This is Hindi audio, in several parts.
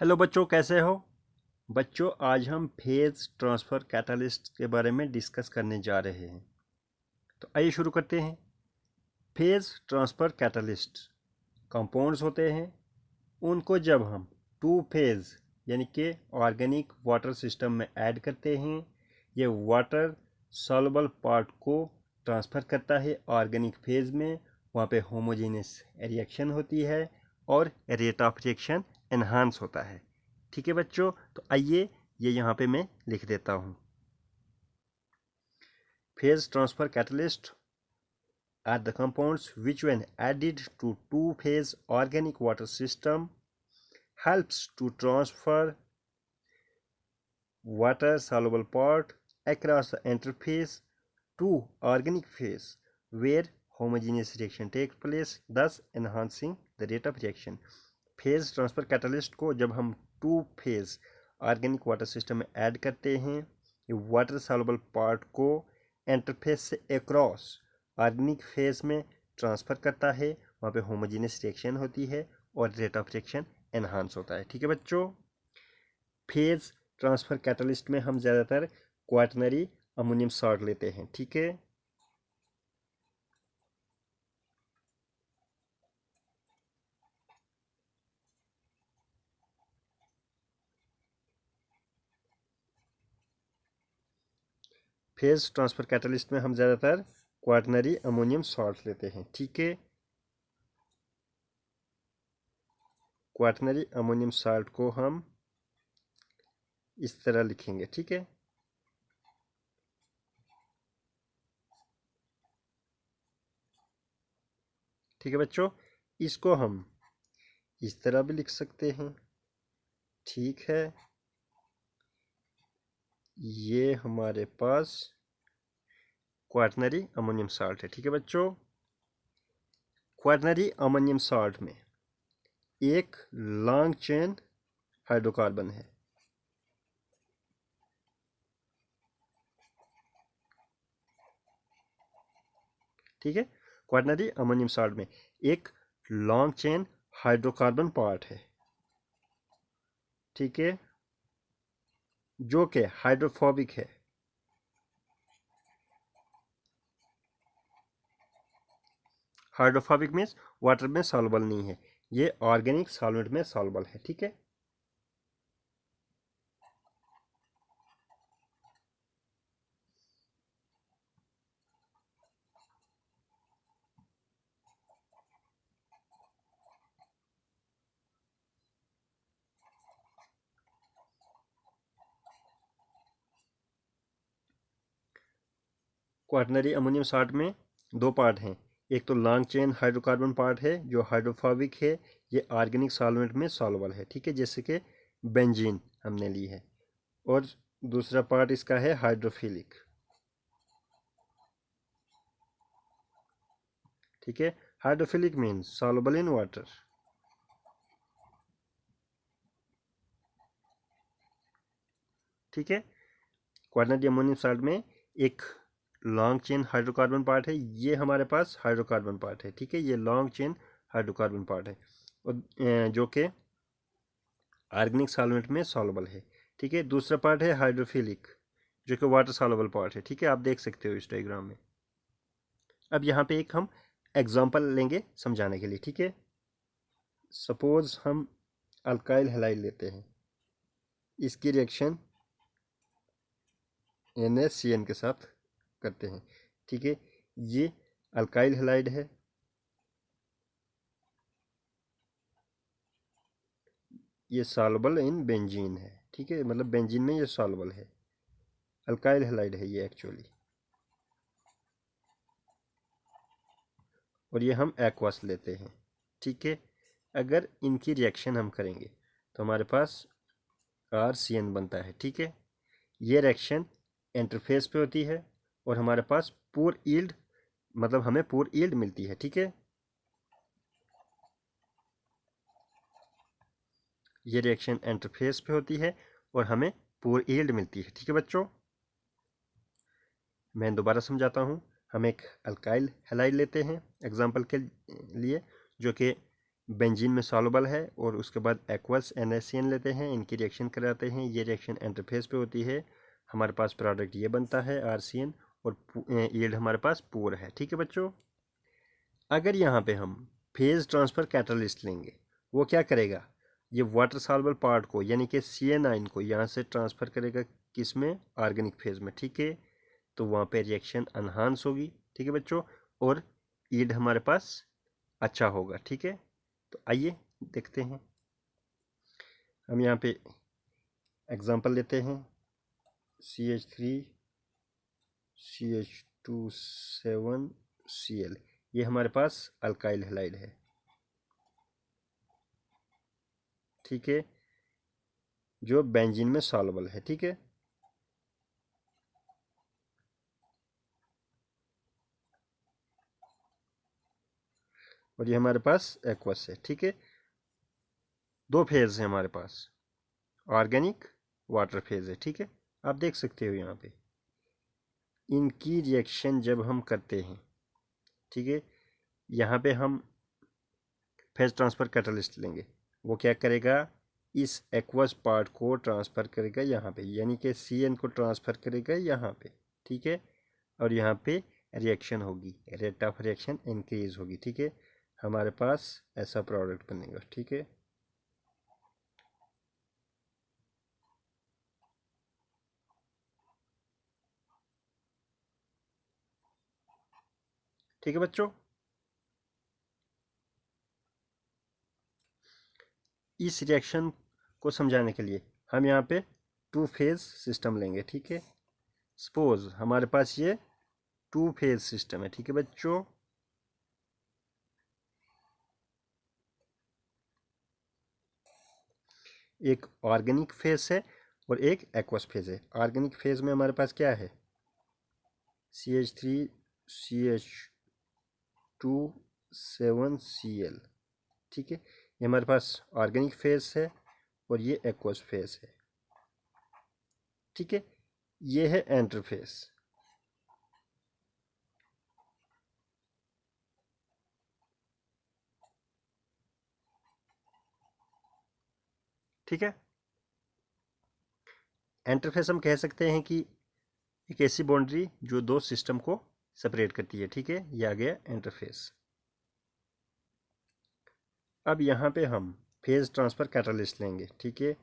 हेलो बच्चों, कैसे हो बच्चों। आज हम फेज ट्रांसफ़र कैटालिस्ट के बारे में डिस्कस करने जा रहे हैं। तो आइए शुरू करते हैं। फेज ट्रांसफ़र कैटालिस्ट कंपाउंड्स होते हैं। उनको जब हम टू फेज यानी कि ऑर्गेनिक वाटर सिस्टम में ऐड करते हैं, ये वाटर सॉल्युबल पार्ट को ट्रांसफ़र करता है ऑर्गेनिक फेज में। वहाँ पे होमोजेनियस रिएक्शन होती है और रेट ऑफ रिएक्शन एनहांस होता है। ठीक है बच्चों, तो आइए ये यहाँ पे मैं लिख देता हूँ। Phase transfer catalyst are the compounds which when added to two-phase organic water system helps to transfer water soluble part across the interface to organic phase where homogeneous reaction takes place, thus enhancing the rate of reaction. Phase transfer catalyst को जब हम two phase organic water system में ऐड करते हैं, ये वाटर सॉल्युबल पार्ट को इंटरफेस से अक्रॉस ऑर्गेनिक फेज में ट्रांसफ़र करता है। वहाँ पे होमोजेनियस रिएक्शन होती है और रेट ऑफ रिएक्शन एनहांस होता है। ठीक है बच्चों, फेज ट्रांसफ़र कैटलिस्ट में हम ज़्यादातर क्वाटरनरी अमोनियम सॉल्ट लेते हैं। ठीक है, फेज ट्रांसफ़र कैटलिस्ट में हम ज़्यादातर क्वाटरनरी अमोनियम सॉल्ट लेते हैं। ठीक है, क्वाटरनरी अमोनियम सॉल्ट को हम इस तरह लिखेंगे। ठीक है, ठीक है बच्चों, इसको हम इस तरह भी लिख सकते हैं। ठीक है, ये हमारे पास क्वाटरनरी अमोनियम सॉल्ट है। ठीक है बच्चों, क्वाटरनरी अमोनियम सॉल्ट में एक लॉन्ग चेन हाइड्रोकार्बन है। ठीक है, क्वाटरनरी अमोनियम सॉल्ट में एक लॉन्ग चेन हाइड्रोकार्बन पार्ट है। ठीक है, जो कि हाइड्रोफोबिक है। हाइड्रोफोबिक मीन्स वाटर में सॉल्युबल नहीं है, ये ऑर्गेनिक सॉल्वेंट में सॉल्युबल है। ठीक है, क्वाटरनरी अमोनियम सॉल्ट में दो पार्ट हैं। एक तो लॉन्ग चेन हाइड्रोकार्बन पार्ट है जो हाइड्रोफोबिक है, ये ऑर्गेनिक सॉल्वेंट में सॉल्युबल है। ठीक है, जैसे कि बेंजीन हमने ली है। और दूसरा पार्ट इसका है हाइड्रोफिलिक। ठीक है, hydrophilic means soluble in water. ठीक है, क्वाटरनरी अमोनियम सॉल्ट में एक लॉन्ग चेन हाइड्रोकार्बन पार्ट है, ये हमारे पास हाइड्रोकार्बन पार्ट है। ठीक है, ये लॉन्ग चेन हाइड्रोकार्बन पार्ट है और जो कि ऑर्गेनिक सॉल्वेंट में सॉल्युबल है। ठीक है, दूसरा पार्ट है हाइड्रोफिलिक जो कि वाटर सॉल्युबल पार्ट है। ठीक है, आप देख सकते हो इस डायग्राम में। अब यहाँ पे एक हम एग्जांपल लेंगे समझाने के लिए। ठीक है, सपोज हम अल्काइल हैलाइड लेते हैं, इसकी रिएक्शन NaCN के साथ करते हैं। ठीक है, ये अल्काइल हैलाइड है, ये सॉल्युबल इन बेंजीन है। ठीक है, मतलब बेंजीन में ये सॉल्युबल है, अल्काइल हैलाइड है ये एक्चुअली। और ये हम एक्वस लेते हैं। ठीक है, अगर इनकी रिएक्शन हम करेंगे तो हमारे पास RCN बनता है। ठीक है, ये रिएक्शन इंटरफेस पे होती है और हमारे पास पूर यील्ड, मतलब हमें पूर यील्ड मिलती है। ठीक है, ये रिएक्शन इंटरफेस पे होती है और हमें पूर यील्ड मिलती है। ठीक है बच्चों, मैं दोबारा समझाता हूँ। हम एक अल्काइल हैलाइड लेते हैं एग्जाम्पल के लिए, जो कि बेंजीन में सॉल्युबल है और उसके बाद एक्वस NaCN लेते हैं, इनकी रिएक्शन कराते हैं, ये रिएक्शन इंटरफेस पे होती है, हमारे पास प्रोडक्ट ये बनता है RCN और यील्ड हमारे पास पूर है। ठीक है बच्चों, अगर यहाँ पे हम फेज ट्रांसफर कैटलिस्ट लेंगे, वो क्या करेगा, ये वाटर सॉल्युबल पार्ट को यानी कि CN को यहाँ से ट्रांसफर करेगा किस में, ऑर्गेनिक फेज में। ठीक है, तो वहाँ पे रिएक्शन एनहांस होगी। ठीक है बच्चों, और यील्ड हमारे पास अच्छा होगा। ठीक है, तो आइए देखते हैं, हम यहाँ पे एग्जांपल लेते हैं, CH3 CH27Cl, ये हमारे पास अल्काइल हैलाइड है। ठीक है, जो बेंजीन में सॉल्युबल है। ठीक है, और ये हमारे पास एक्वस है। ठीक है, दो फेज है हमारे पास, ऑर्गेनिक वाटर फेज है। ठीक है, आप देख सकते हो यहाँ पे इनकी रिएक्शन जब हम करते हैं, ठीक है, यहाँ पे हम फेज ट्रांसफर कैटलिस्ट लेंगे, वो क्या करेगा, इस एक्वस पार्ट को ट्रांसफर करेगा यहाँ पे, यानी कि CN को ट्रांसफर करेगा यहाँ पे। ठीक है, और यहाँ पे रिएक्शन होगी, रेट ऑफ रिएक्शन इंक्रीज होगी। ठीक है, हमारे पास ऐसा प्रोडक्ट बनेगा। ठीक है, ठीक है बच्चों, इस रिएक्शन को समझाने के लिए हम यहाँ पे टू फेज सिस्टम लेंगे। ठीक है, सपोज हमारे पास ये टू फेज सिस्टम है। ठीक है बच्चों, एक ऑर्गेनिक फेज है और एक एक्वस फेज है। ऑर्गेनिक फेज में हमारे पास क्या है, CH3CH27Cl। ठीक है, ये हमारे पास ऑर्गेनिक फेज है और ये एक्वस फेज है। ठीक है, ये है इंटरफेस। ठीक है, इंटरफेस हम कह सकते हैं कि एक ऐसी बाउंड्री जो दो सिस्टम को सेपरेट करती है। ठीक है, ये आ गया इंटरफेस। अब यहाँ पे हम फेज ट्रांसफर कैटलिस्ट लेंगे। ठीक है,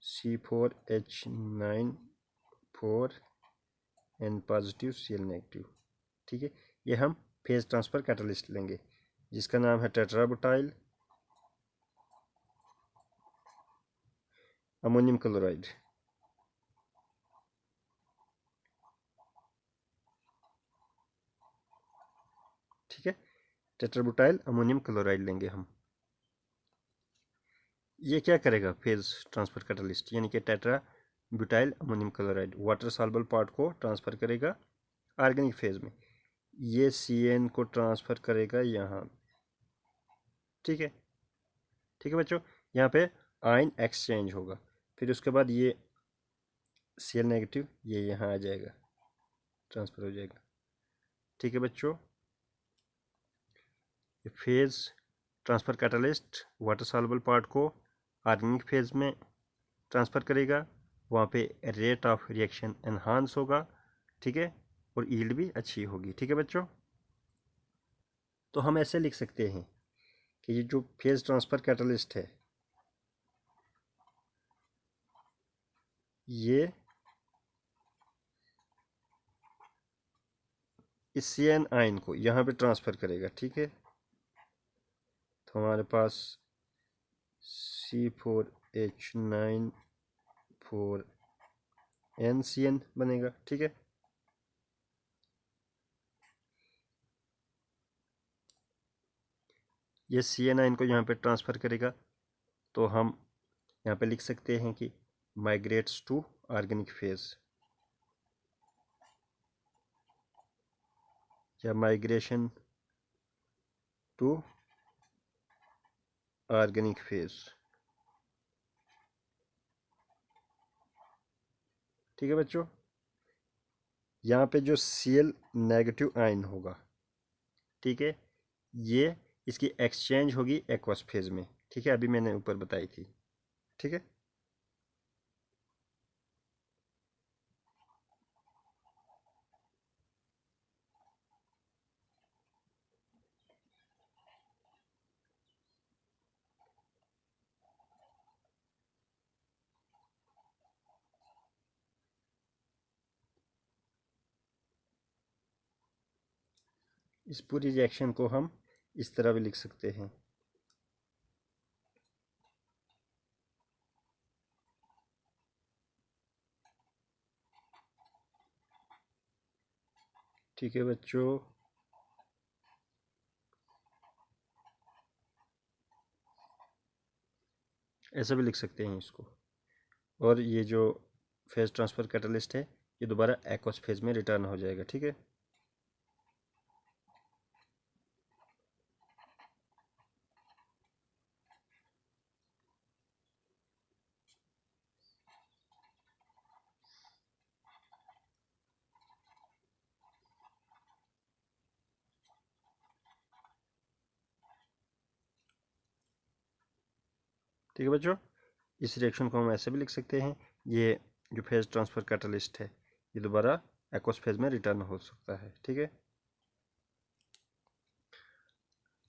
C4H9 4N positive Cl negative. ठीक है, ये हम फेज ट्रांसफर कैटलिस्ट लेंगे जिसका नाम है टेट्राबुटाइल अमोनियम क्लोराइड। ठीक है, टेट्राबुटाइल अमोनियम क्लोराइड लेंगे हम। ये क्या करेगा, फेज ट्रांसफर कैटलिस्ट यानी कि tetra butyl ammonium chloride water soluble part को ट्रांसफर करेगा ऑर्गेनिक फेज में, ये CN को ट्रांसफर करेगा यहाँ। ठीक है, ठीक है बच्चों, यहाँ पे आयन एक्सचेंज होगा, फिर उसके बाद ये Cl नेगेटिव ये यहाँ आ जाएगा, ट्रांसफर हो जाएगा। ठीक है बच्चों, ये phase transfer catalyst water soluble part को ऑर्गेनिक फेज में ट्रांसफ़र करेगा, वहाँ पे रेट ऑफ रिएक्शन एनहांस होगा। ठीक है, और यील्ड भी अच्छी होगी। ठीक है बच्चों, तो हम ऐसे लिख सकते हैं कि ये जो फेज ट्रांसफ़र कैटलिस्ट है, ये इस CN आयन को यहाँ पे ट्रांसफ़र करेगा। ठीक है, तो हमारे पास C4H9 4NCN बनेगा। ठीक है, ये CN आयन को यहाँ पे ट्रांसफ़र करेगा, तो हम यहाँ पे लिख सकते हैं कि माइग्रेट्स टू ऑर्गेनिक फेज या माइग्रेशन टू ऑर्गेनिक फेज। ठीक है बच्चों, यहाँ पे जो Cl नेगेटिव आयन होगा, ठीक है, ये इसकी एक्सचेंज होगी एक्वस फेज में, ठीक है, अभी मैंने ऊपर बताई थी, ठीक है। इस पूरी रिएक्शन को हम इस तरह भी लिख सकते हैं, ठीक है बच्चों। ऐसा भी लिख सकते हैं इसको। और ये जो फेज ट्रांसफ़र कैटलिस्ट है ये दोबारा एक्वस फेज में रिटर्न हो जाएगा, ठीक है। ठीक है बच्चों, इस रिएक्शन को हम ऐसे भी लिख सकते हैं, ये जो फेज ट्रांसफ़र कैटलिस्ट है ये दोबारा एक्वस फेज में रिटर्न हो सकता है, ठीक है।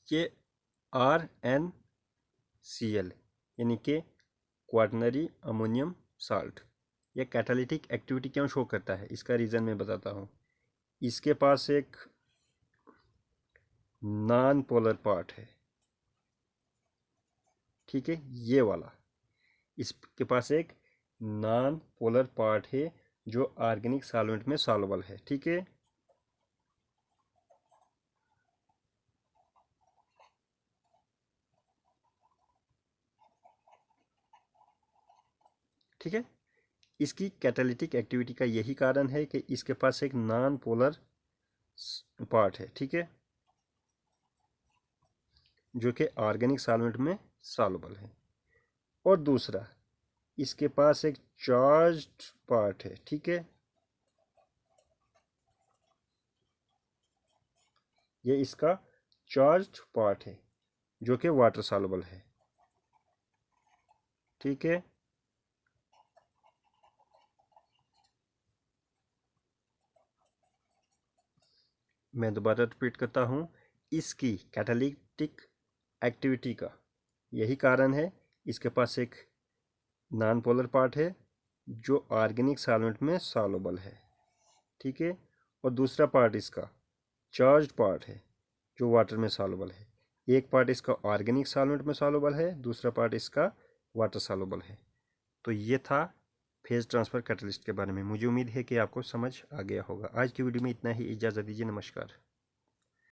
ये RnCl यानी कि क्वाटरनरी अमोनियम साल्ट, यह कैटालिटिक एक्टिविटी क्यों शो करता है इसका रीज़न मैं बताता हूँ। इसके पास एक नॉन पोलर पार्ट है, ठीक है, ये वाला, इसके पास एक नॉन पोलर पार्ट है जो ऑर्गेनिक सॉल्वेंट में सॉल्युबल है, ठीक है। ठीक है, इसकी कैटालिटिक एक्टिविटी का यही कारण है कि इसके पास एक नॉन पोलर पार्ट है, ठीक है, जो कि ऑर्गेनिक सॉल्वेंट में सॉल्युबल है। और दूसरा, इसके पास एक चार्ज्ड पार्ट है, ठीक है, ये इसका चार्ज्ड पार्ट है जो कि वाटर सॉल्युबल है, ठीक है। मैं दोबारा रिपीट करता हूँ, इसकी कैटालिटिक एक्टिविटी का यही कारण है, इसके पास एक नॉन पोलर पार्ट है जो ऑर्गेनिक सॉल्वेंट में सॉल्युबल है, ठीक है। और दूसरा पार्ट इसका चार्ज्ड पार्ट है जो वाटर में सॉल्युबल है। एक पार्ट इसका ऑर्गेनिक सॉल्वेंट में सॉल्युबल है, दूसरा पार्ट इसका वाटर सॉल्युबल है। तो ये था फेज ट्रांसफ़र कैटलिस्ट के बारे में। मुझे उम्मीद है कि आपको समझ आ गया होगा। आज की वीडियो में इतना ही, इजाज़त दीजिए, नमस्कार।